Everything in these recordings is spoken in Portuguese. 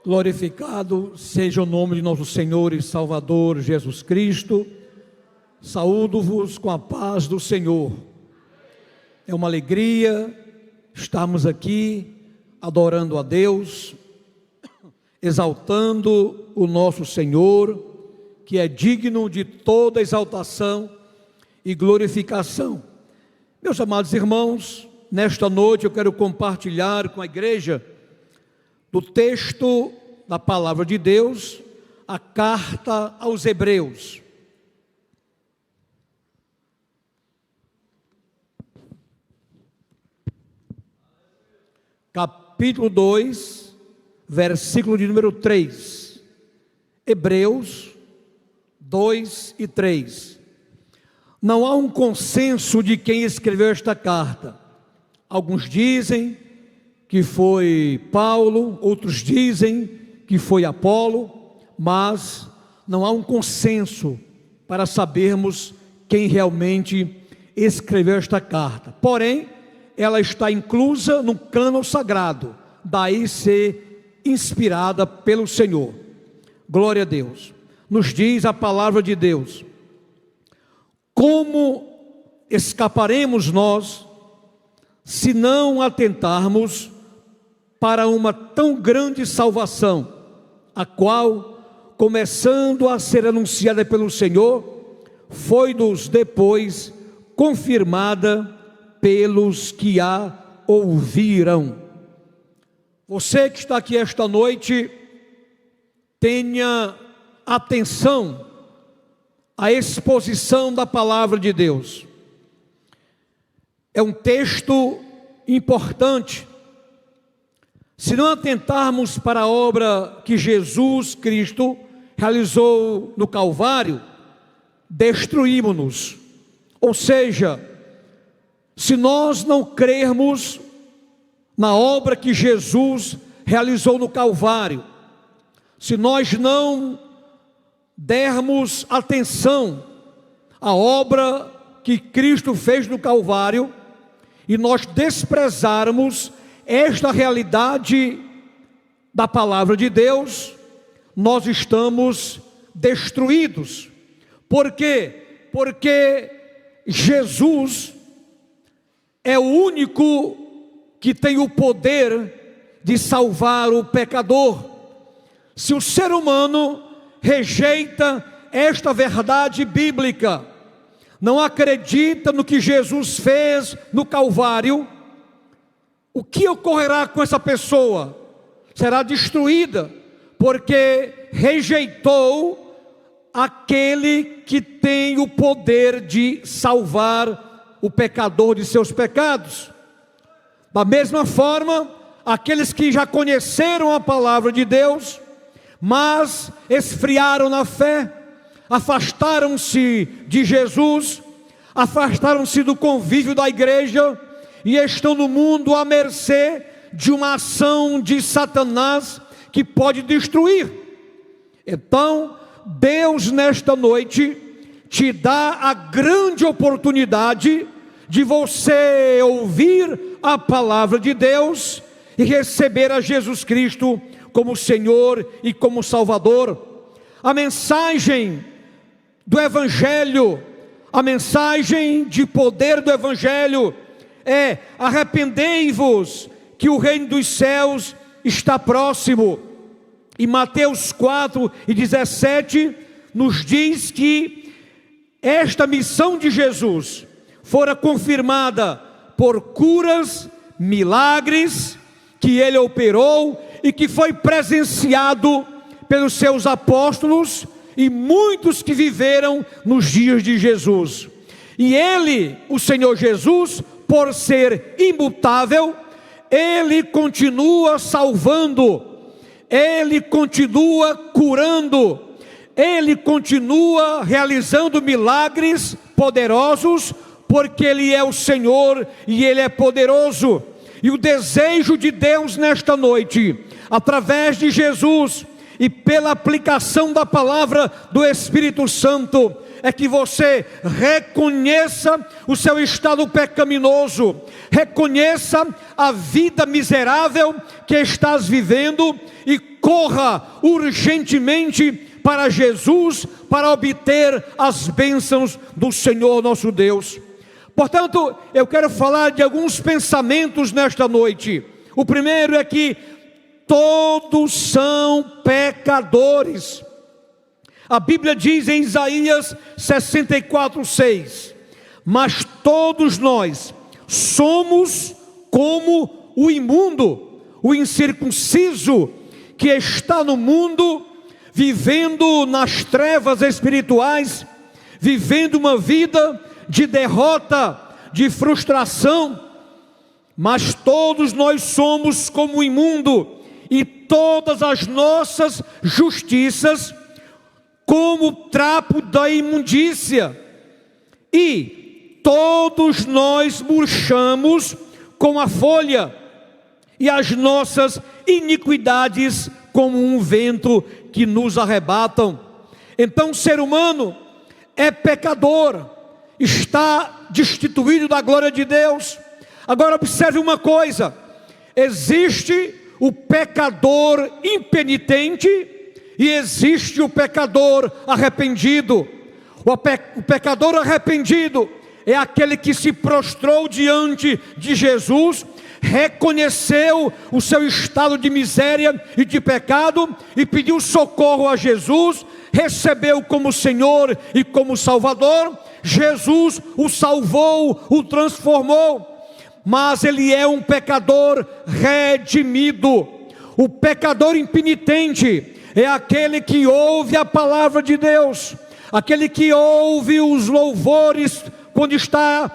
Glorificado seja o nome de nosso Senhor e Salvador Jesus Cristo. Saúdo-vos com a paz do Senhor. É uma alegria estarmos aqui adorando a Deus, exaltando o nosso Senhor, que é digno de toda exaltação e glorificação. Meus amados irmãos, nesta noite eu quero compartilhar com a igreja do texto da palavra de Deus, a carta aos Hebreus. Capítulo 2, versículo de número 3. Hebreus 2 e 3. Não há um consenso de quem escreveu esta carta. Alguns dizem que foi Paulo, outros dizem que foi Apolo, mas não há um consenso para sabermos quem realmente escreveu esta carta. Porém, ela está inclusa no cânon sagrado, daí ser inspirada pelo Senhor. Glória a Deus. Nos diz a palavra de Deus: como escaparemos nós se não atentarmos para uma tão grande salvação, a qual, começando a ser anunciada pelo Senhor, foi-nos depois confirmada pelos que a ouviram. Você que está aqui esta noite, tenha atenção à exposição da palavra de Deus. É um texto importante. Se não atentarmos para a obra que Jesus Cristo realizou no Calvário, destruímos-nos. Ou seja, se nós não crermos na obra que Jesus realizou no Calvário, se nós não dermos atenção à obra que Cristo fez no Calvário, e nós desprezarmos esta realidade da palavra de Deus, nós estamos destruídos. Por quê? Porque Jesus é o único que tem o poder de salvar o pecador. Se o ser humano rejeita esta verdade bíblica, não acredita no que Jesus fez no Calvário, o que ocorrerá com essa pessoa? Será destruída, porque rejeitou aquele que tem o poder de salvar o pecador de seus pecados. Da mesma forma, aqueles que já conheceram a palavra de Deus, mas esfriaram na fé, afastaram-se de Jesus, afastaram-se do convívio da igreja, e estão no mundo à mercê de uma ação de Satanás que pode destruir. Então, Deus nesta noite te dá a grande oportunidade de você ouvir a palavra de Deus e receber a Jesus Cristo como Senhor e como Salvador. A mensagem do Evangelho, a mensagem de poder do Evangelho é: arrependei-vos, que o reino dos céus está próximo. E Mateus 4:17 nos diz que esta missão de Jesus fora confirmada por curas, milagres que ele operou e que foi presenciado pelos seus apóstolos e muitos que viveram nos dias de Jesus. E ele, o Senhor Jesus, por ser imutável, ele continua salvando, ele continua curando, ele continua realizando milagres poderosos, porque ele é o Senhor e ele é poderoso. E o desejo de Deus nesta noite, através de Jesus, e pela aplicação da palavra do Espírito Santo, é que você reconheça o seu estado pecaminoso, reconheça a vida miserável que estás vivendo e corra urgentemente para Jesus, para obter as bênçãos do Senhor nosso Deus. Portanto, eu quero falar de alguns pensamentos nesta noite. O primeiro é que todos são pecadores. A Bíblia diz em Isaías 64:6: mas todos nós somos como o imundo, o incircunciso, que está no mundo, vivendo nas trevas espirituais, vivendo uma vida de derrota, de frustração. Mas todos nós somos como o imundo, e todas as nossas justiças como trapo da imundícia, e todos nós murchamos como a folha, e as nossas iniquidades como um vento que nos arrebatam. Então o ser humano é pecador, está destituído da glória de Deus. Agora observe uma coisa: existe o pecador impenitente e existe o pecador arrependido. O pecador arrependido é aquele que se prostrou diante de Jesus, reconheceu o seu estado de miséria e de pecado e pediu socorro a Jesus, recebeu como Senhor e como Salvador. Jesus o salvou, o transformou, mas ele é um pecador redimido. O pecador impenitente é aquele que ouve a palavra de Deus, aquele que ouve os louvores quando está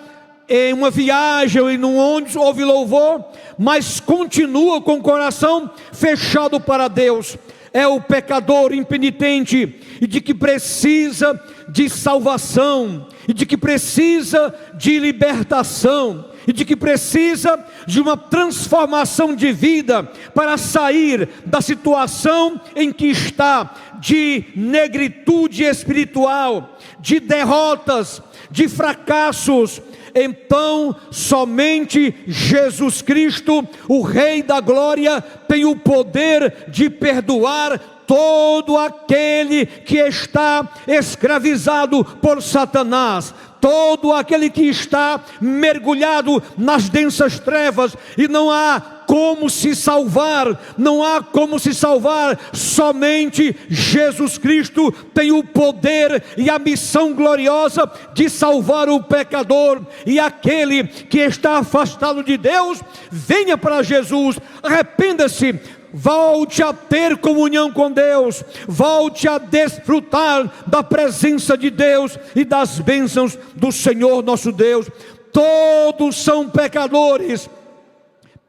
em uma viagem ou em um ônibus, ouve louvor, mas continua com o coração fechado para Deus. É o pecador impenitente e de que precisa de salvação, e de que precisa de libertação, e de que precisa de uma transformação de vida para sair da situação em que está, de negritude espiritual, de derrotas, de fracassos. Então somente Jesus Cristo, o Rei da Glória, tem o poder de perdoar todo aquele que está escravizado por Satanás, todo aquele que está mergulhado nas densas trevas, e não há como se salvar, não há como se salvar. Somente Jesus Cristo tem o poder e a missão gloriosa de salvar o pecador. E aquele que está afastado de Deus, venha para Jesus, arrependa-se, volte a ter comunhão com Deus, volte a desfrutar da presença de Deus e das bênçãos do Senhor nosso Deus. Todos são pecadores,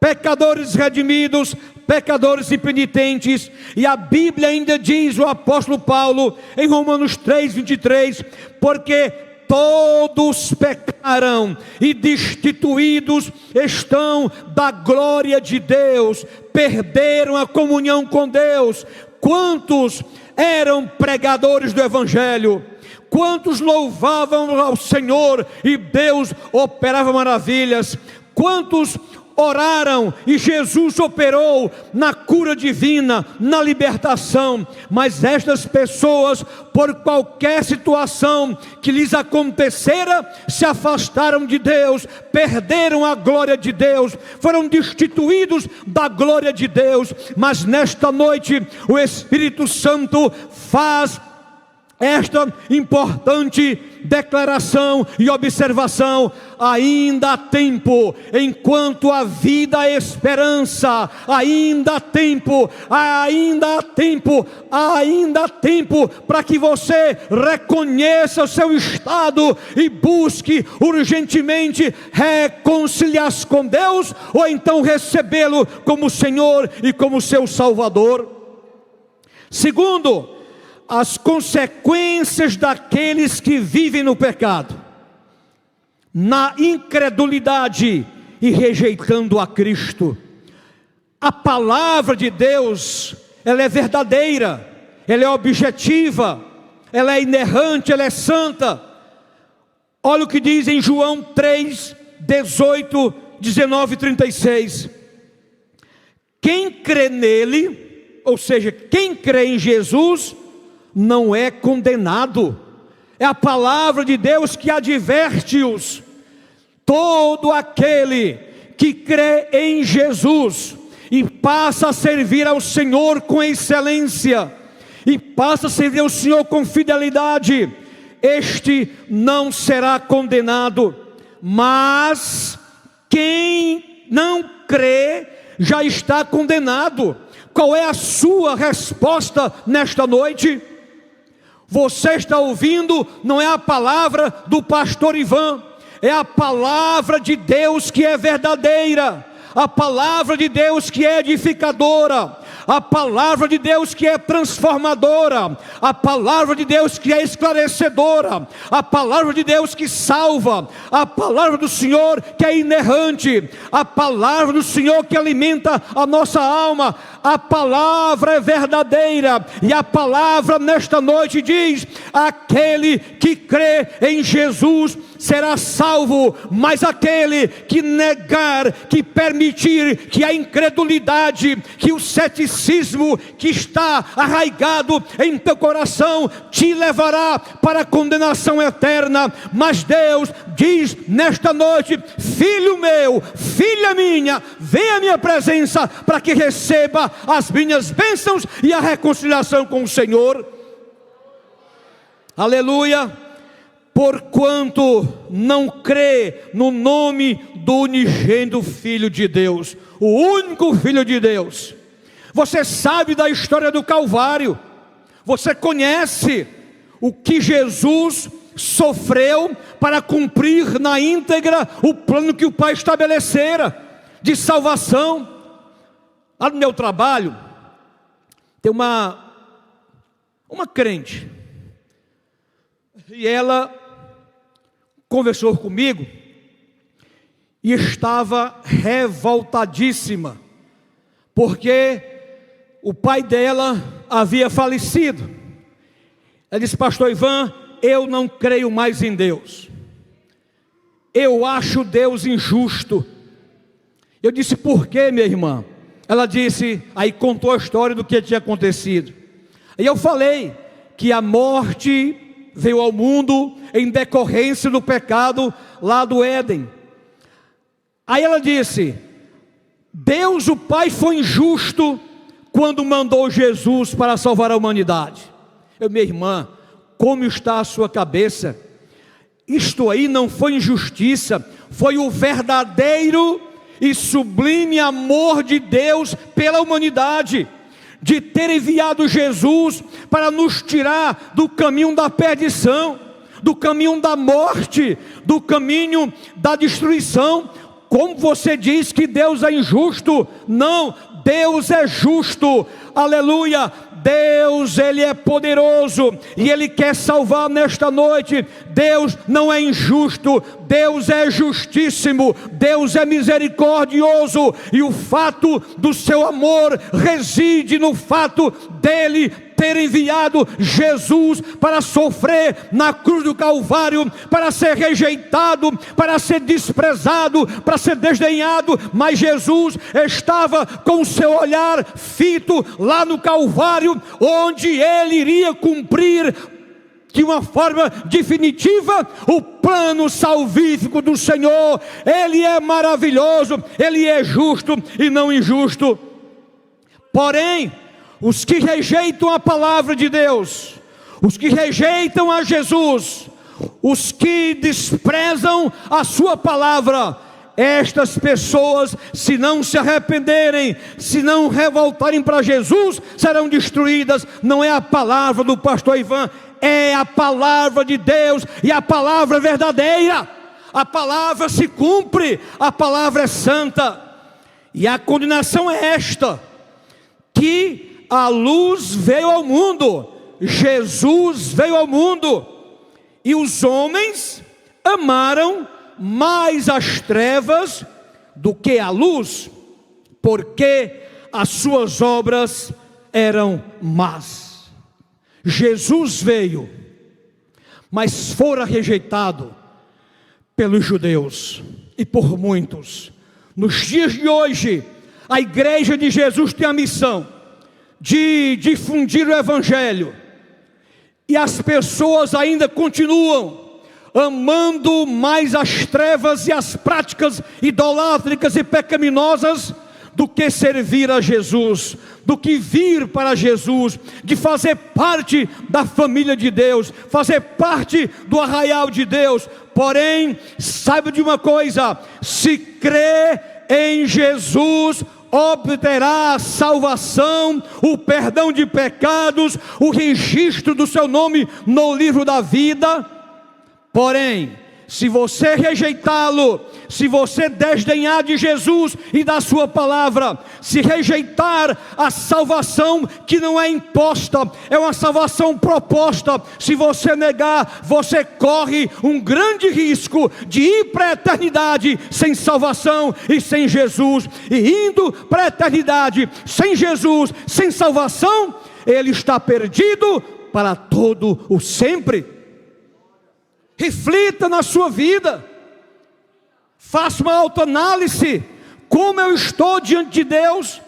pecadores redimidos, pecadores impenitentes. E a Bíblia ainda diz, o apóstolo Paulo, em Romanos 3:23, porque todos pecaram e destituídos estão da glória de Deus, perderam a comunhão com Deus. Quantos eram pregadores do Evangelho? Quantos louvavam ao Senhor e Deus operava maravilhas? Quantos oraram e Jesus operou na cura divina, na libertação? Mas estas pessoas, por qualquer situação que lhes acontecera, se afastaram de Deus, perderam a glória de Deus, foram destituídos da glória de Deus. Mas nesta noite o Espírito Santo faz esta importante declaração e observação: ainda há tempo, enquanto a vida há esperança, ainda há tempo, ainda há tempo, ainda há tempo para que você reconheça o seu estado e busque urgentemente reconciliar-se com Deus, ou então recebê-lo como Senhor e como seu Salvador. Segundo, as consequências daqueles que vivem no pecado, na incredulidade e rejeitando a Cristo. A palavra de Deus ela é verdadeira, ela é objetiva, ela é inerrante, ela é santa. Olha o que diz em João 3, 18, 19 e 36. Quem crê nele, ou seja, quem crê em Jesus, não é condenado. É a palavra de Deus que adverte-os. Todo aquele que crê em Jesus e passa a servir ao Senhor com excelência, e passa a servir ao Senhor com fidelidade, este não será condenado. Mas quem não crê já está condenado. Qual é a sua resposta nesta noite? Você está ouvindo, não é a palavra do pastor Ivan, é a palavra de Deus que é verdadeira, a palavra de Deus que é edificadora, a palavra de Deus que é transformadora, a palavra de Deus que é esclarecedora, a palavra de Deus que salva, a palavra do Senhor que é inerrante, a palavra do Senhor que alimenta a nossa alma. A palavra é verdadeira, e a palavra nesta noite diz: aquele que crê em Jesus será salvo, mas aquele que negar, que permitir que a incredulidade, que o ceticismo que está arraigado em teu coração te levará para a condenação eterna. Mas Deus diz nesta noite: filho meu, filha minha, venha à minha presença para que receba as minhas bênçãos e a reconciliação com o Senhor. Aleluia. Porquanto não crê no nome do unigênito Filho de Deus, o único Filho de Deus. Você sabe da história do Calvário, você conhece o que Jesus sofreu para cumprir na íntegra o plano que o Pai estabelecera de salvação. Lá no meu trabalho tem uma crente, e ela conversou comigo e estava revoltadíssima, porque o pai dela havia falecido. Ela disse: pastor Ivan, eu não creio mais em Deus, eu acho Deus injusto. Eu disse: por quê, minha irmã? Ela disse, aí contou a história do que tinha acontecido. E eu falei que a morte veio ao mundo em decorrência do pecado lá do Éden. Aí ela disse: Deus o Pai foi injusto quando mandou Jesus para salvar a humanidade. Minha irmã, como está a sua cabeça? Isto aí não foi injustiça, foi o verdadeiro e sublime amor de Deus pela humanidade, de ter enviado Jesus para nos tirar do caminho da perdição, do caminho da morte, do caminho da destruição. Como você diz que Deus é injusto? Não, Deus é justo, aleluia. Deus, Ele é poderoso e Ele quer salvar nesta noite. Deus não é injusto, Deus é justíssimo, Deus é misericordioso, e o fato do seu amor reside no fato dEle ter enviado Jesus para sofrer na cruz do Calvário, para ser rejeitado, para ser desprezado, para ser desdenhado. Mas Jesus estava com o seu olhar fito lá no Calvário, onde Ele iria cumprir de uma forma definitiva o plano salvífico do Senhor. Ele é maravilhoso, Ele é justo e não injusto. Porém, os que rejeitam a palavra de Deus, os que rejeitam a Jesus, os que desprezam a sua palavra, estas pessoas, se não se arrependerem, se não revoltarem para Jesus, serão destruídas. Não é a palavra do pastor Ivan, é a palavra de Deus, e a palavra é verdadeira, a palavra se cumpre, a palavra é santa. E a condenação é esta: que a luz veio ao mundo, Jesus veio ao mundo, e os homens amaram mais as trevas do que a luz, porque as suas obras eram más. Jesus veio, mas fora rejeitado pelos judeus e por muitos. Nos dias de hoje, a igreja de Jesus tem a missão de difundir o evangelho, e as pessoas ainda continuam amando mais as trevas e as práticas idolátricas e pecaminosas do que servir a Jesus, do que vir para Jesus, de fazer parte da família de Deus, fazer parte do arraial de Deus. Porém, saiba de uma coisa: se crê em Jesus, obterá a salvação, o perdão de pecados, o registro do seu nome no livro da vida. Porém, se você rejeitá-lo, se você desdenhar de Jesus e da sua palavra, se rejeitar a salvação que não é imposta, é uma salvação proposta, se você negar, você corre um grande risco de ir para a eternidade sem salvação e sem Jesus. E indo para a eternidade sem Jesus, sem salvação, ele está perdido para todo o sempre. Reflita na sua vida, faça uma autoanálise: como eu estou diante de Deus,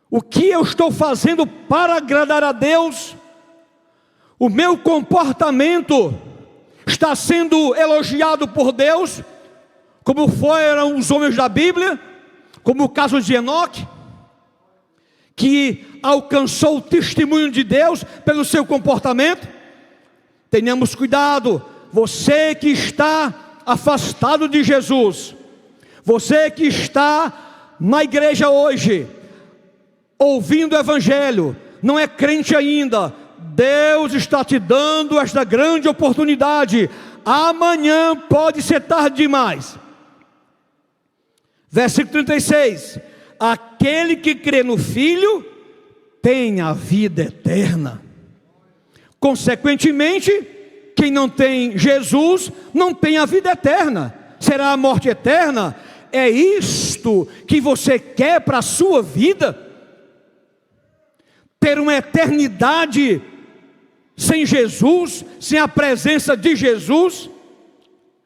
o que eu estou fazendo para agradar a Deus, o meu comportamento está sendo elogiado por Deus, como foram os homens da Bíblia, como o caso de Enoque, que alcançou o testemunho de Deus pelo seu comportamento. Tenhamos cuidado, você que está afastado de Jesus, você que está na igreja hoje, ouvindo o evangelho, não é crente ainda, Deus está te dando esta grande oportunidade. Amanhã pode ser tarde demais. Versículo 36: aquele que crê no Filho tem a vida eterna. Consequentemente, quem não tem Jesus não tem a vida eterna. Será a morte eterna? É isto que você quer para a sua vida? Ter uma eternidade sem Jesus, sem a presença de Jesus?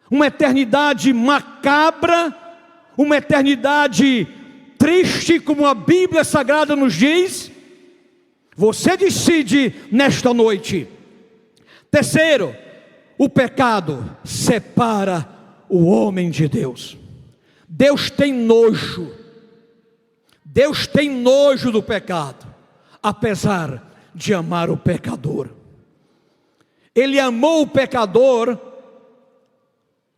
Uma eternidade macabra, uma eternidade triste, como a Bíblia Sagrada nos diz? Você decide nesta noite. Terceiro, o pecado separa o homem de Deus. Deus tem nojo do pecado, apesar de amar o pecador. Ele amou o pecador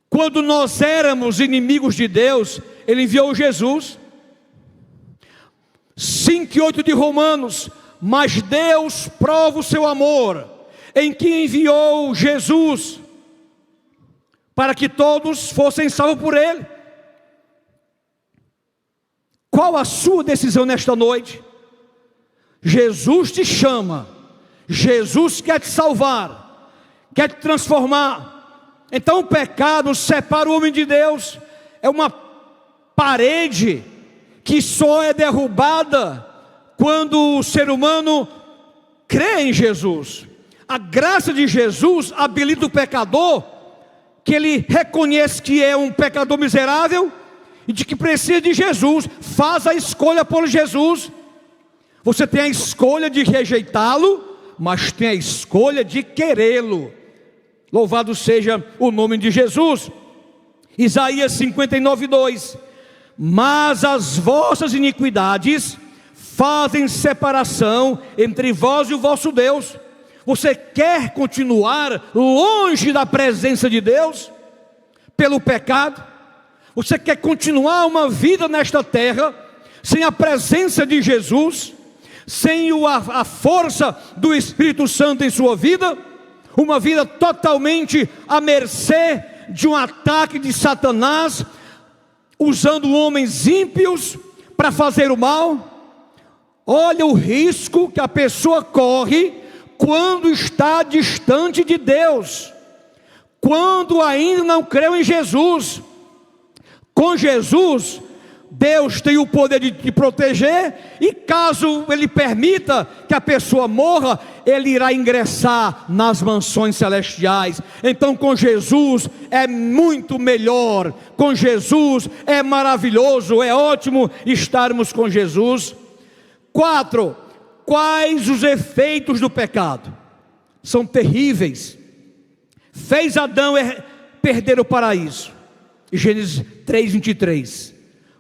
quando nós éramos inimigos de Deus. Ele enviou Jesus. 5:8 de Romanos: mas Deus prova o seu amor, em que enviou Jesus, para que todos fossem salvos por Ele. Qual a sua decisão nesta noite? Jesus te chama, Jesus quer te salvar, quer te transformar. Então o pecado separa o homem de Deus, é uma parede que só é derrubada quando o ser humano crê em Jesus. A graça de Jesus habilita o pecador, que ele reconhece que é um pecador miserável e de que precisa de Jesus, faz a escolha por Jesus. Você tem a escolha de rejeitá-lo, mas tem a escolha de querê-lo. Louvado seja o nome de Jesus. Isaías 59:2: mas as vossas iniquidades fazem separação entre vós e o vosso Deus. Você quer continuar longe da presença de Deus pelo pecado? Você quer continuar uma vida nesta terra sem a presença de Jesus, sem a força do Espírito Santo em sua vida? Uma vida totalmente à mercê de um ataque de Satanás, usando homens ímpios para fazer o mal? Olha o risco que a pessoa corre quando está distante de Deus, quando ainda não creu em Jesus. Com Jesus, Deus tem o poder de proteger, e caso Ele permita que a pessoa morra, Ele irá ingressar nas mansões celestiais. Então com Jesus é muito melhor, com Jesus é maravilhoso, é ótimo estarmos com Jesus. 4. Quais os efeitos do pecado? São terríveis. Fez Adão perder o paraíso. Gênesis 3:23.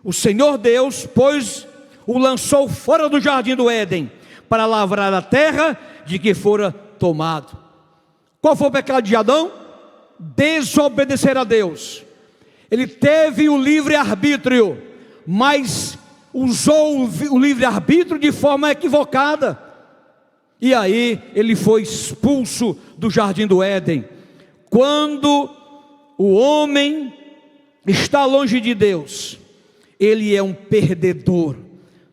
O Senhor Deus, pois, o lançou fora do jardim do Éden, para lavrar a terra de que fora tomado. Qual foi o pecado de Adão? Desobedecer a Deus. Ele teve o livre-arbítrio, mas usou o livre-arbítrio de forma equivocada. E aí ele foi expulso do jardim do Éden. Quando o homem está longe de Deus, ele é um perdedor,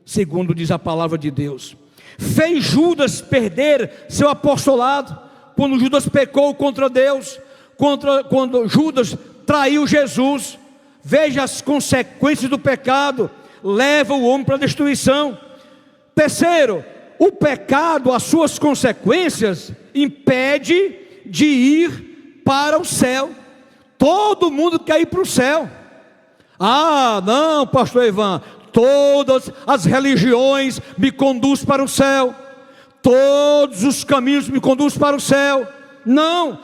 segundo diz a palavra de Deus. Fez Judas perder seu apostolado, quando Judas pecou contra Deus, quando Judas traiu Jesus. Veja as consequências do pecado, leva o homem para a destruição. Terceiro, o pecado, as suas consequências, impede de ir para o céu. Todo mundo quer ir para o céu. Ah, não, pastor Ivan, todas as religiões me conduzem para o céu, todos os caminhos me conduzem para o céu. Não,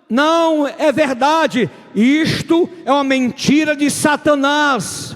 não é verdade. Isto é uma mentira de Satanás.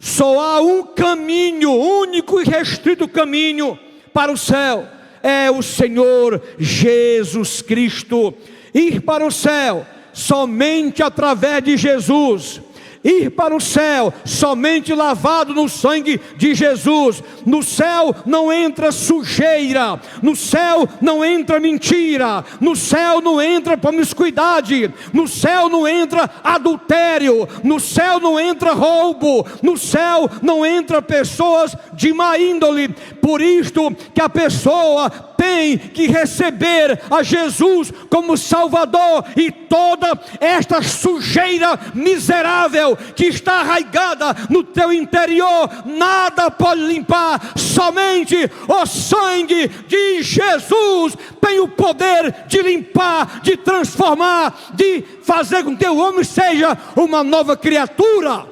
Só há um caminho, único e restrito caminho para o céu, é o Senhor Jesus Cristo. Ir para o céu somente através de Jesus. Ir para o céu somente lavado no sangue de Jesus. No céu não entra sujeira, no céu não entra mentira, no céu não entra promiscuidade, no céu não entra adultério, no céu não entra roubo, no céu não entra pessoas de má índole. Por isto que a pessoa tem que receber a Jesus como Salvador, e toda esta sujeira miserável que está arraigada no teu interior, nada pode limpar, somente o sangue de Jesus tem o poder de limpar, de transformar, de fazer com que o homem seja uma nova criatura.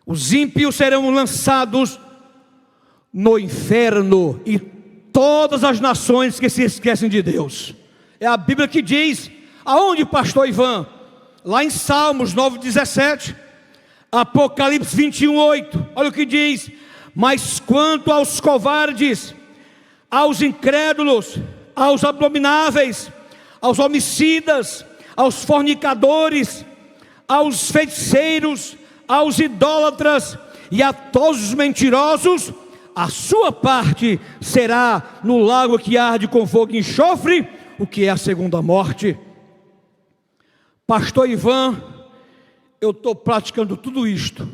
Os ímpios serão lançados no inferno, e todas as nações que se esquecem de Deus. É a Bíblia que diz. Aonde, pastor Ivan? Lá em Salmos 9:17, Apocalipse 21:8. Olha o que diz: mas quanto aos covardes, aos incrédulos, aos abomináveis, aos homicidas, aos fornicadores, aos feiticeiros, aos idólatras e a todos os mentirosos, a sua parte será no lago que arde com fogo e enxofre, o que é a segunda morte. Pastor Ivan, eu estou praticando tudo isto.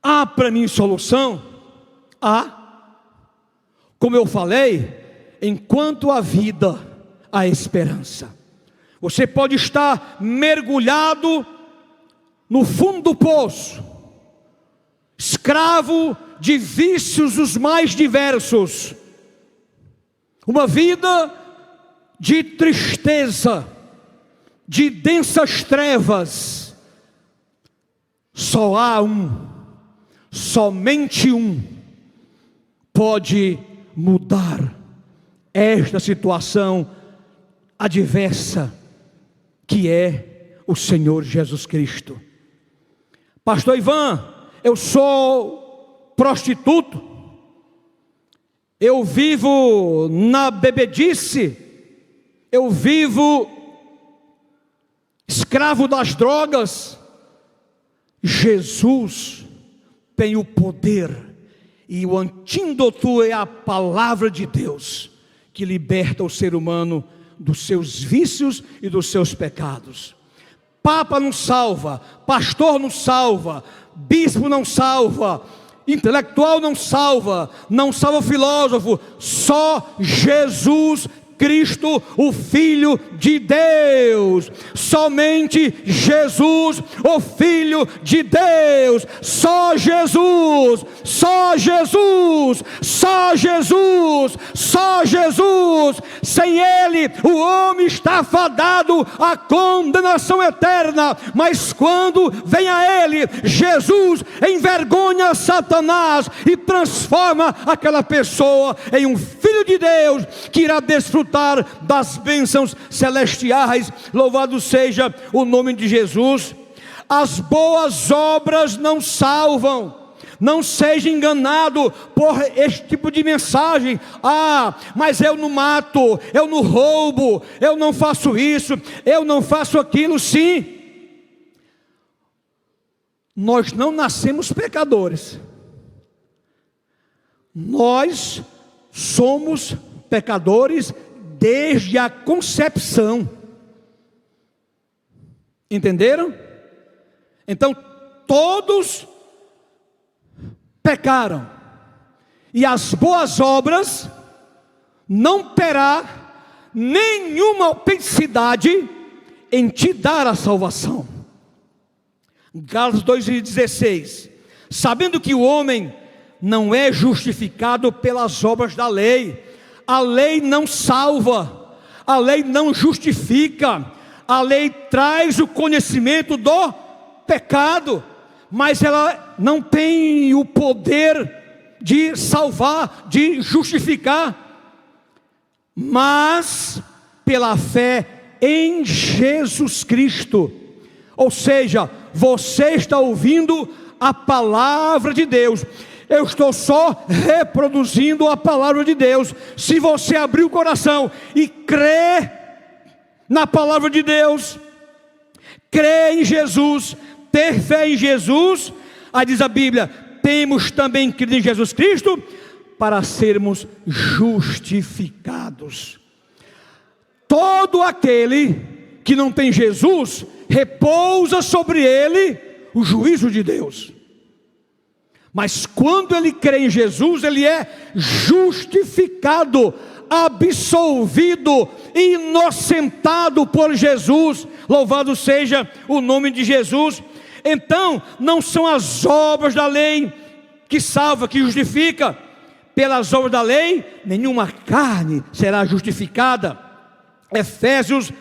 Há para mim solução? Há. Como eu falei, enquanto há vida, há esperança. Você pode estar mergulhado no fundo do poço, escravo de vícios os mais diversos, uma vida de tristeza, de densas trevas. Só há somente um pode mudar esta situação adversa, que é o Senhor Jesus Cristo. Pastor Ivan, eu sou prostituto, eu vivo na bebedice, eu vivo escravo das drogas. Jesus tem o poder, e o antídoto é a palavra de Deus, que liberta o ser humano dos seus vícios e dos seus pecados. Papa não salva, pastor não salva, bispo não salva, intelectual não salva, não salva filósofo. Só Jesus Cristo, o Filho de Deus. Somente Jesus, o Filho de Deus. Só Jesus, só Jesus, só Jesus, só Jesus. Sem Ele, o homem está fadado à condenação eterna. Mas quando vem a Ele, Jesus envergonha Satanás e transforma aquela pessoa em um filho de Deus, que irá desfrutar das bênçãos celestiais. Louvado seja o nome de Jesus. As boas obras não salvam. Não seja enganado por este tipo de mensagem. Mas eu não mato, eu não roubo, eu não faço isso, eu não faço aquilo. Sim, nós não nascemos pecadores. Nós somos pecadores desde a concepção. Entenderam? Então todos pecaram, e as boas obras não terá nenhuma autenticidade em te dar a salvação. Gálatas 2,16: sabendo que o homem não é justificado pelas obras da lei. A lei não salva, a lei não justifica, a lei traz o conhecimento do pecado, mas ela não tem o poder de salvar, de justificar. Mas pela fé em Jesus Cristo, ou seja, você está ouvindo a palavra de Deus. Eu estou só reproduzindo a palavra de Deus. Se você abrir o coração e crer na palavra de Deus, crer em Jesus, ter fé em Jesus, aí diz a Bíblia: temos também crido em Jesus Cristo para sermos justificados. Todo aquele que não tem Jesus, repousa sobre ele o juízo de Deus. Mas quando ele crê em Jesus, ele é justificado, absolvido, inocentado por Jesus. Louvado seja o nome de Jesus. Então, não são as obras da lei que salva, que justifica. Pelas obras da lei, nenhuma carne será justificada. Efésios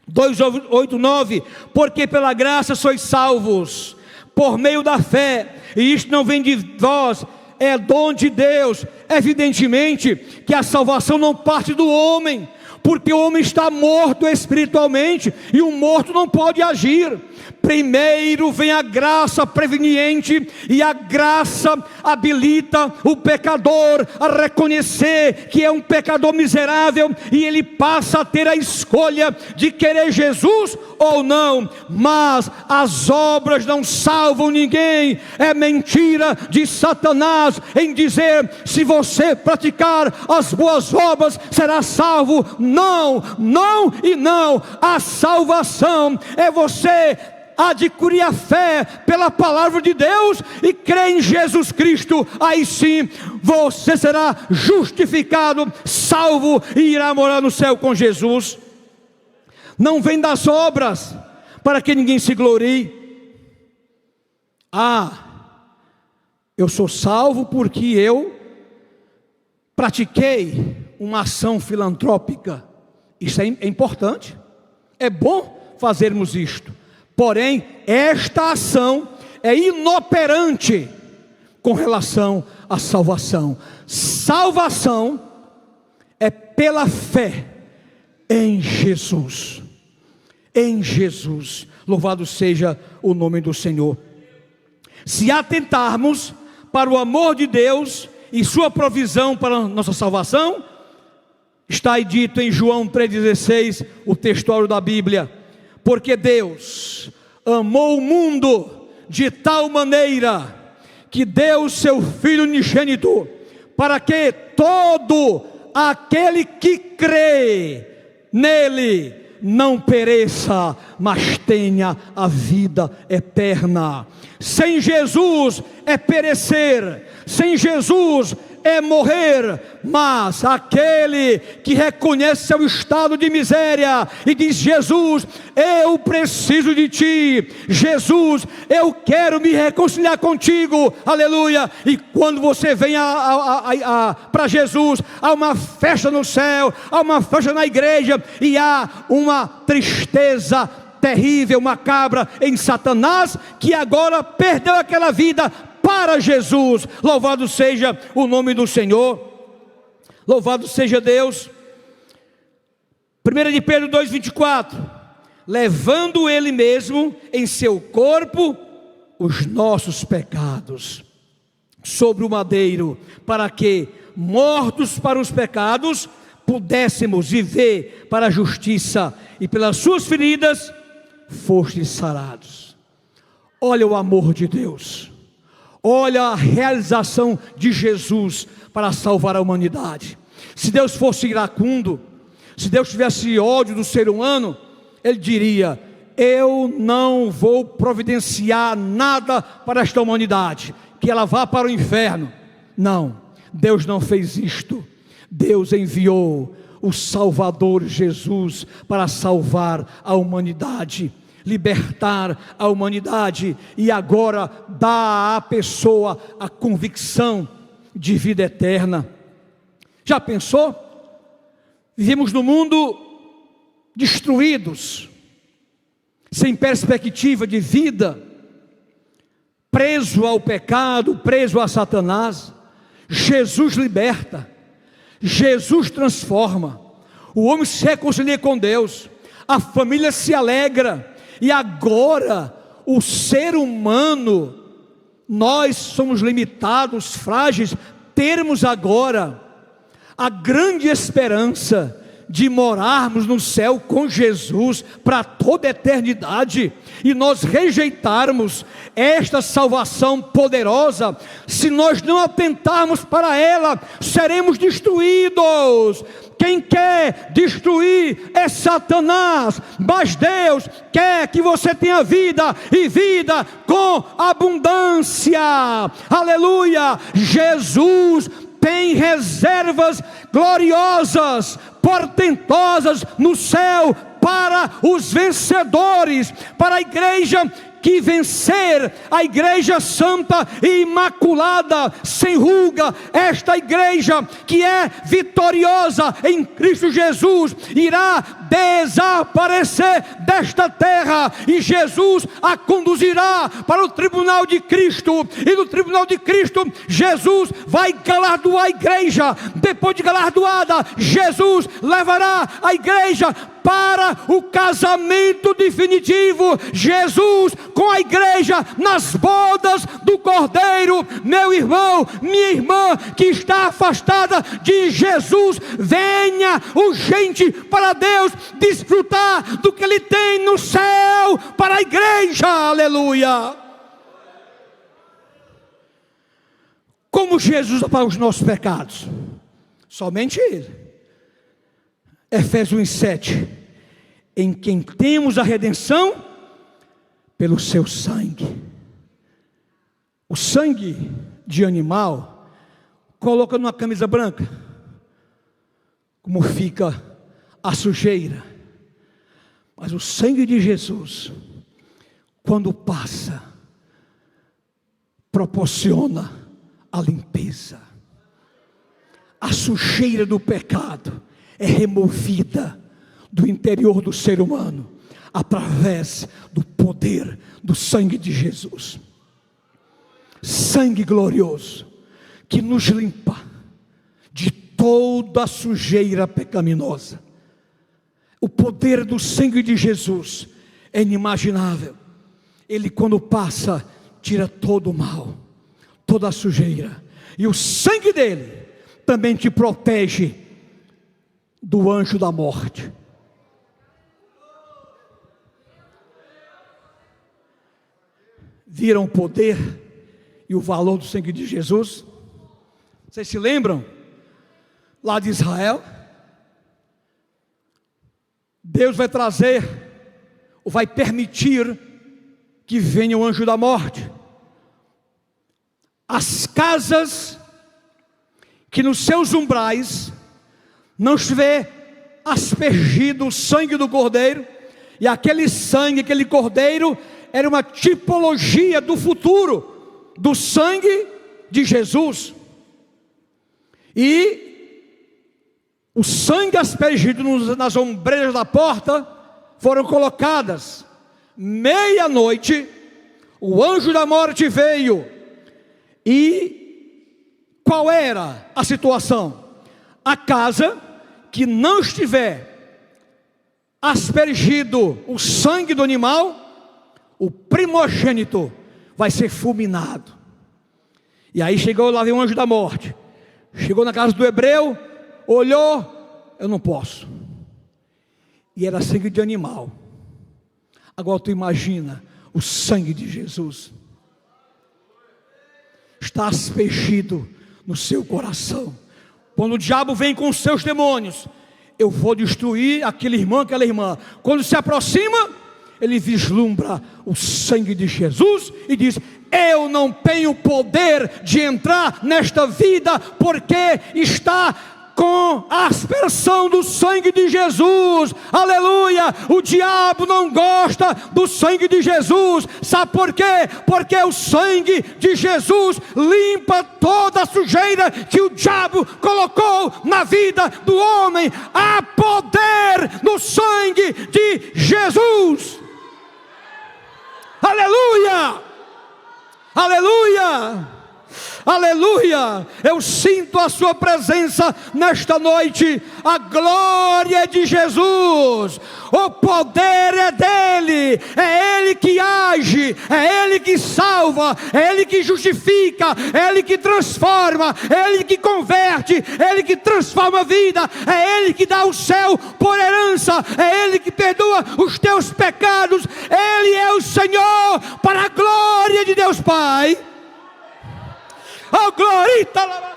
2:8-9: porque pela graça sois salvos, por meio da fé, e isto não vem de vós, é dom de Deus. Evidentemente que a salvação não parte do homem, porque o homem está morto espiritualmente, e o morto não pode agir. Primeiro vem a graça preveniente, e a graça habilita o pecador a reconhecer que é um pecador miserável, e ele passa a ter a escolha de querer Jesus ou não. Mas as obras não salvam ninguém. É mentira de Satanás em dizer: se você praticar as boas obras será salvo. Não, não e não. A salvação é você adquirir a fé pela palavra de Deus e crer em Jesus Cristo. Aí sim você será justificado, salvo, e irá morar no céu com Jesus. Não vem das obras, para que ninguém se glorie. Eu sou salvo porque eu pratiquei uma ação filantrópica. Isso é importante, é bom fazermos isto. Porém, esta ação é inoperante com relação à salvação. Salvação é pela fé em Jesus. Em Jesus. Louvado seja o nome do Senhor. Se atentarmos para o amor de Deus e sua provisão para a nossa salvação, está aí dito em João 3,16, o textuário da Bíblia: porque Deus amou o mundo de tal maneira que deu seu Filho unigênito, para que todo aquele que crê nele não pereça, mas tenha a vida eterna. Sem Jesus é perecer, sem Jesus é morrer, mas aquele que reconhece seu estado de miséria e diz: Jesus, eu preciso de Ti, Jesus, eu quero me reconciliar contigo, aleluia. E quando você vem para Jesus, há uma festa no céu, há uma festa na igreja, e há uma tristeza terrível, macabra em Satanás, que agora perdeu aquela vida para Jesus. Louvado seja o nome do Senhor, louvado seja Deus. 1 de Pedro 2,24: levando Ele mesmo em seu corpo os nossos pecados sobre o madeiro, para que, mortos para os pecados, pudéssemos viver para a justiça, e pelas suas feridas fostes sarados. Olha o amor de Deus, olha a realização de Jesus para salvar a humanidade. Se Deus fosse iracundo, se Deus tivesse ódio do ser humano, Ele diria: eu não vou providenciar nada para esta humanidade, que ela vá para o inferno. Não, Deus não fez isto. Deus enviou o Salvador Jesus para salvar a humanidade, libertar a humanidade, e agora dá à pessoa a convicção de vida eterna. Já pensou? Vivemos num mundo destruídos, sem perspectiva de vida, preso ao pecado, preso a Satanás. Jesus liberta, Jesus transforma, o homem se reconcilia com Deus, a família se alegra. E agora o ser humano, nós somos limitados, frágeis, termos agora a grande esperança de morarmos no céu com Jesus para toda a eternidade, e nós rejeitarmos esta salvação poderosa, se nós não atentarmos para ela, seremos destruídos. Quem quer destruir é Satanás, mas Deus quer que você tenha vida, e vida com abundância, aleluia. Jesus tem reservas gloriosas, portentosas no céu para os vencedores, para a igreja que vencer, a igreja santa e imaculada, sem ruga. Esta igreja que é vitoriosa em Cristo Jesus irá desaparecer desta terra, e Jesus a conduzirá para o tribunal de Cristo, e no tribunal de Cristo Jesus vai galardoar a igreja. Depois de galardoada, Jesus levará a igreja para o casamento definitivo. Jesus com a igreja nas bodas do Cordeiro. Meu irmão, minha irmã que está afastada de Jesus, venha urgente para Deus desfrutar do que Ele tem no céu para a igreja, aleluia. Como Jesus apaga os nossos pecados? Somente Ele. Efésios 1:7: em quem temos a redenção pelo seu sangue. O sangue de animal coloca numa camisa branca, como fica a sujeira, mas o sangue de Jesus, quando passa, proporciona a limpeza. A sujeira do pecado é removida do interior do ser humano, através do poder do sangue de Jesus. Sangue glorioso, que nos limpa de toda a sujeira pecaminosa. O poder do sangue de Jesus é inimaginável. Ele, quando passa, tira todo o mal, toda a sujeira. E o sangue dele também te protege do anjo da morte. Viram o poder e o valor do sangue de Jesus? Vocês se lembram? Lá de Israel, Deus vai trazer, ou vai permitir que venha o anjo da morte. As casas que nos seus umbrais não estiver aspergido o sangue do Cordeiro, e aquele sangue, aquele Cordeiro, era uma tipologia do futuro, do sangue de Jesus. E o sangue aspergido nas ombreiras da porta foram colocadas. Meia-noite, o anjo da morte veio. E qual era a situação? A casa que não estiver aspergido o sangue do animal, o primogênito vai ser fulminado. E aí chegou lá, veio o anjo da morte, chegou na casa do hebreu, olhou, eu não posso. E era sangue de animal. Agora tu imagina o sangue de Jesus está aspergido no seu coração. Quando o diabo vem com os seus demônios, eu vou destruir aquele irmão, aquela irmã. Quando se aproxima, ele vislumbra o sangue de Jesus e diz: eu não tenho poder de entrar nesta vida, porque está com a aspersão do sangue de Jesus. Aleluia! O diabo não gosta do sangue de Jesus. Sabe por quê? Porque o sangue de Jesus limpa toda a sujeira que o diabo colocou na vida do homem. Há poder no sangue de Jesus. Aleluia! Aleluia! Aleluia, eu sinto a sua presença nesta noite. A glória é de Jesus, o poder é dele, é ele que age, é ele que salva, é ele que justifica, é ele que transforma, é ele que converte, é ele que transforma a vida, é ele que dá o céu por herança, é ele que perdoa os teus pecados. Ele é o Senhor, para a glória de Deus Pai. Oh, glorita, aleluia.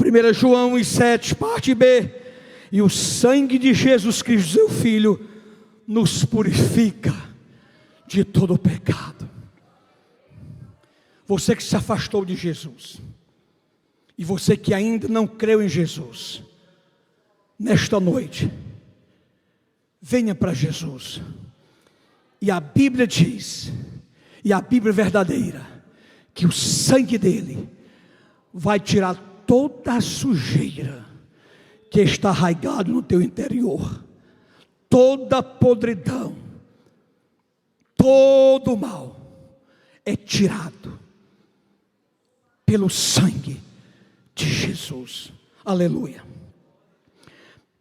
1 João 7, parte B. E o sangue de Jesus Cristo, seu Filho, nos purifica de todo o pecado. Você que se afastou de Jesus, e você que ainda não creu em Jesus, nesta noite, venha para Jesus. E a Bíblia diz, e a Bíblia é verdadeira, que o sangue dele vai tirar toda a sujeira que está arraigado no teu interior, toda a podridão, todo o mal é tirado pelo sangue de Jesus. Aleluia.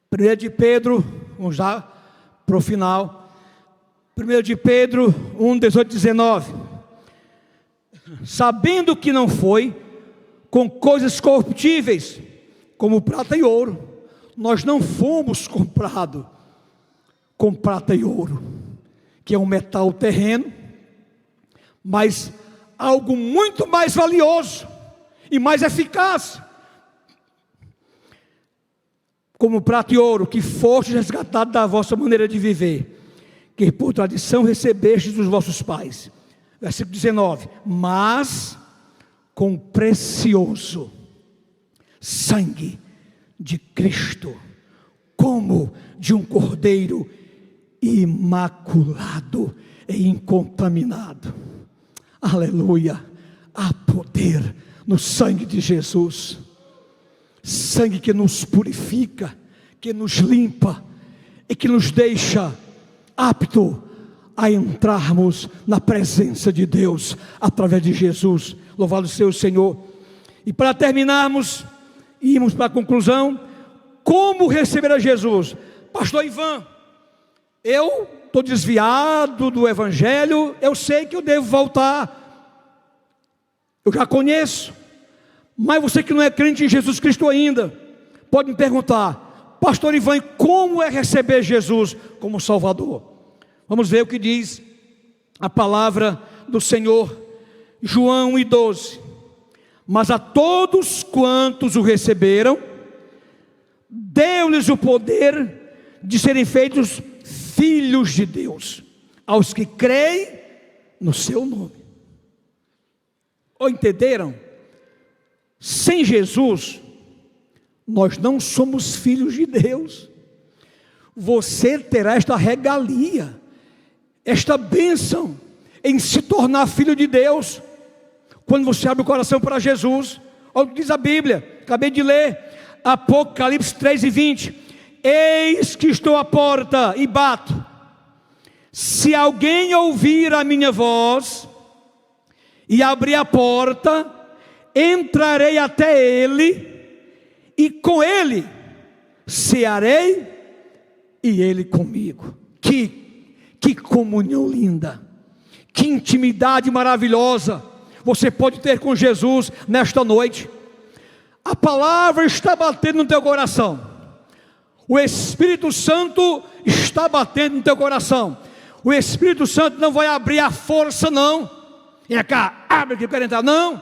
1 de Pedro, vamos lá para o final. 1 de Pedro 1, 18, 19. Sabendo que não foi com coisas corruptíveis, como prata e ouro. Nós não fomos comprados com prata e ouro, que é um metal terreno, mas algo muito mais valioso e mais eficaz, como prata e ouro, que foste resgatado da vossa maneira de viver, que por tradição recebestes dos vossos pais. Versículo 19. Mas com o precioso sangue de Cristo, como de um cordeiro imaculado e incontaminado. Aleluia. Há poder no sangue de Jesus. Sangue que nos purifica, que nos limpa e que nos deixa apto a entrarmos na presença de Deus através de Jesus. Louvado seja o Senhor. E para terminarmos, irmos para a conclusão. Como receber a Jesus? Pastor Ivan, eu estou desviado do Evangelho, eu sei que eu devo voltar, eu já conheço. Mas você que não é crente em Jesus Cristo ainda, pode me perguntar: Pastor Ivan, como é receber Jesus como Salvador? Vamos ver o que diz a palavra do Senhor. João 1:12. Mas a todos quantos o receberam, deu-lhes o poder de serem feitos filhos de Deus, aos que creem no seu nome. Ou entenderam? Sem Jesus, nós não somos filhos de Deus. Você terá esta regalia, esta bênção em se tornar filho de Deus, quando você abre o coração para Jesus. Olha o que diz a Bíblia, acabei de ler, Apocalipse 3:20, eis que estou à porta e bato, se alguém ouvir a minha voz, e abrir a porta, entrarei até ele, e com ele cearei, e ele comigo. Que comunhão linda, que intimidade maravilhosa você pode ter com Jesus nesta noite. A palavra está batendo no teu coração, o Espírito Santo está batendo no teu coração. O Espírito Santo não vai abrir a força não, e cá, abre que eu quero entrar, não.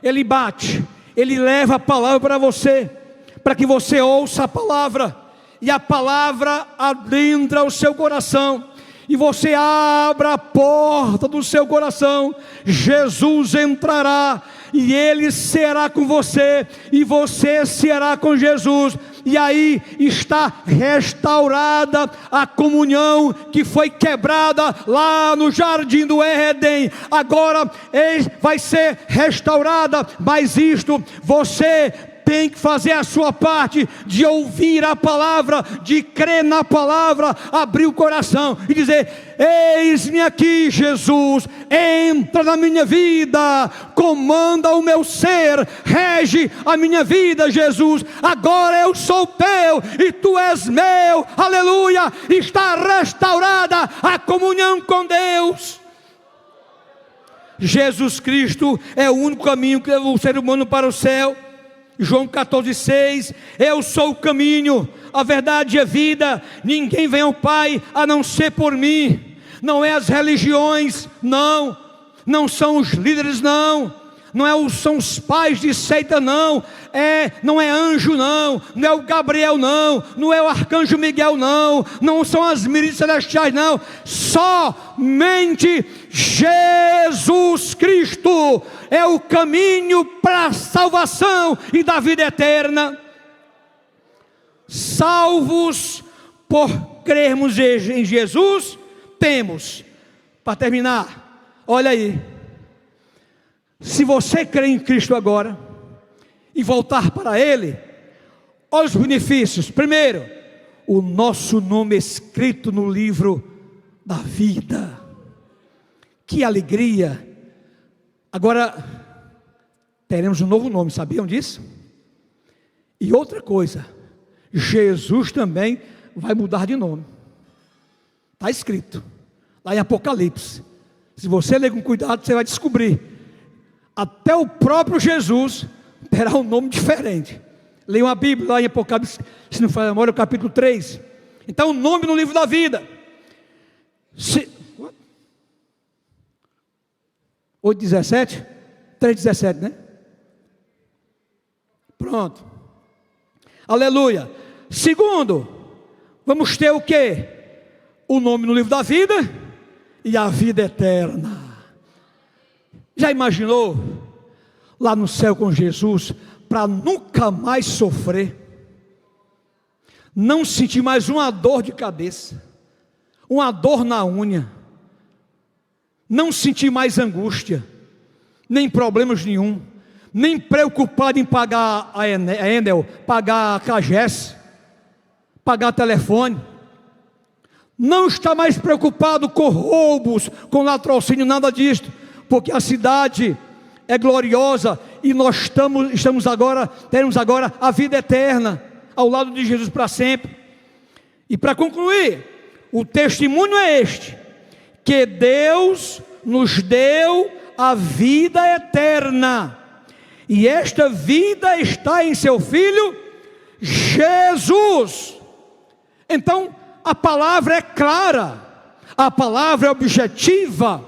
Ele bate, ele leva a palavra para você, para que você ouça a palavra, e a palavra adentra o seu coração, e você abra a porta do seu coração, Jesus entrará, e ele será com você, e você será com Jesus, e aí está restaurada a comunhão que foi quebrada lá no jardim do Éden. Agora vai ser restaurada, mas isto você tem que fazer a sua parte, de ouvir a palavra, de crer na palavra, abrir o coração e dizer: eis-me aqui, Jesus, entra na minha vida, comanda o meu ser, rege a minha vida, Jesus, agora eu sou teu e tu és meu, aleluia, está restaurada a comunhão com Deus. Jesus Cristo é o único caminho que leva o ser humano para o céu. João 14,6, eu sou o caminho, a verdade e a vida, ninguém vem ao Pai a não ser por mim. Não é as religiões, não são os líderes, não são os pais de seita, não é anjo, não é o Gabriel, não é o arcanjo Miguel, não são as milícias celestiais, não, somente Jesus Cristo é o caminho para a salvação e da vida eterna. Salvos por crermos em Jesus, temos, para terminar, olha aí, se você crê em Cristo agora e voltar para Ele, olha os benefícios. Primeiro, o nosso nome escrito no livro da vida. Que alegria! Agora teremos um novo nome, sabiam disso? E outra coisa, Jesus também vai mudar de nome. Está escrito lá em Apocalipse. Se você ler com cuidado, você vai descobrir. Até o próprio Jesus terá um nome diferente. Leiam a Bíblia lá em Apocalipse, se não for a memória, o capítulo 3. Então o nome no livro da vida. 8:17, 3:17, né? Pronto. Aleluia. Segundo, vamos ter o quê? O nome no livro da vida e a vida eterna. Já imaginou lá no céu com Jesus, para nunca mais sofrer, não sentir mais uma dor de cabeça, uma dor na unha, não sentir mais angústia, nem problemas nenhum, nem preocupado em pagar a Enel, pagar a CAGES, pagar telefone, não está mais preocupado com roubos, com latrocínio, nada disso, porque a cidade é gloriosa e nós teremos agora a vida eterna ao lado de Jesus para sempre. E para concluir, o testemunho é este: que Deus nos deu a vida eterna, e esta vida está em seu Filho Jesus. Então a palavra é clara, a palavra é objetiva,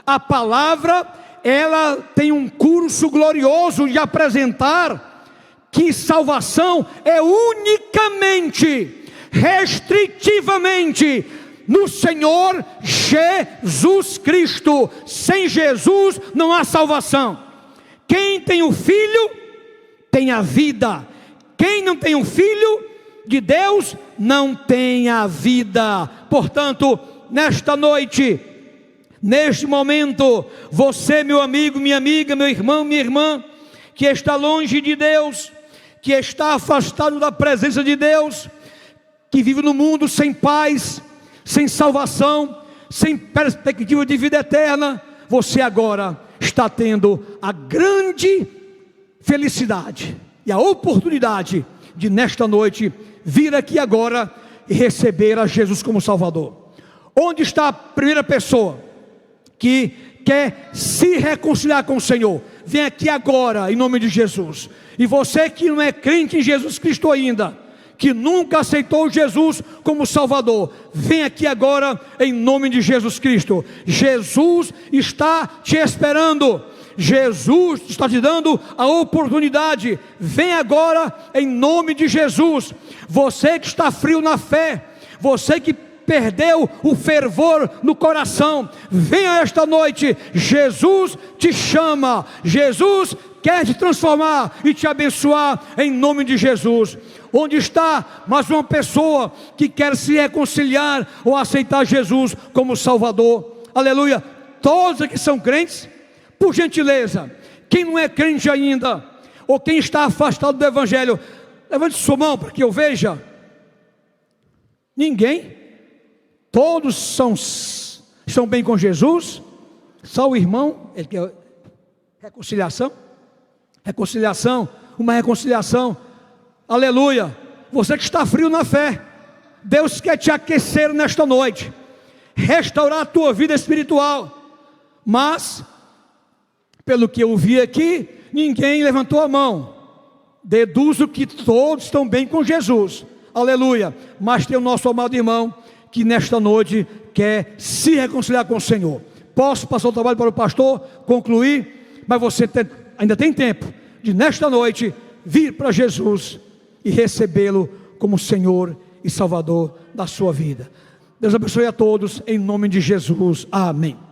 a palavra ela tem um curso glorioso de apresentar que salvação é unicamente, restritivamente no Senhor Jesus Cristo. Sem Jesus não há salvação. Quem tem o Filho tem a vida. Quem não tem o Filho de Deus não tem a vida. Portanto, nesta noite, neste momento, você, meu amigo, minha amiga, meu irmão, minha irmã, que está longe de Deus, que está afastado da presença de Deus, que vive no mundo sem paz, sem salvação, sem perspectiva de vida eterna, você agora está tendo a grande felicidade e a oportunidade de nesta noite vir aqui agora e receber a Jesus como Salvador. Onde está a primeira pessoa que quer se reconciliar com o Senhor? Vem aqui agora em nome de Jesus. E você que não é crente em Jesus Cristo ainda, que nunca aceitou Jesus como Salvador, vem aqui agora em nome de Jesus Cristo. Jesus está te esperando. Jesus está te dando a oportunidade. Vem agora em nome de Jesus. Você que está frio na fé, você que perdeu o fervor no coração, venha esta noite. Jesus te chama. Jesus quer te transformar e te abençoar em nome de Jesus. Onde está mais uma pessoa que quer se reconciliar ou aceitar Jesus como Salvador? Aleluia. Todos aqui são crentes? Por gentileza, quem não é crente ainda, ou quem está afastado do Evangelho, levante sua mão para que eu veja. Ninguém? Todos estão bem com Jesus? Só o irmão, ele quer reconciliação? Reconciliação, uma reconciliação. Aleluia. Você que está frio na fé, Deus quer te aquecer nesta noite, restaurar a tua vida espiritual. Mas, pelo que eu vi aqui, ninguém levantou a mão. Deduzo que todos estão bem com Jesus. Aleluia. Mas tem o nosso amado irmão que nesta noite quer se reconciliar com o Senhor. Posso passar o trabalho para o pastor, concluir? Mas você ainda tem tempo de nesta noite vir para Jesus e recebê-lo como Senhor e Salvador da sua vida. Deus abençoe a todos em nome de Jesus. Amém.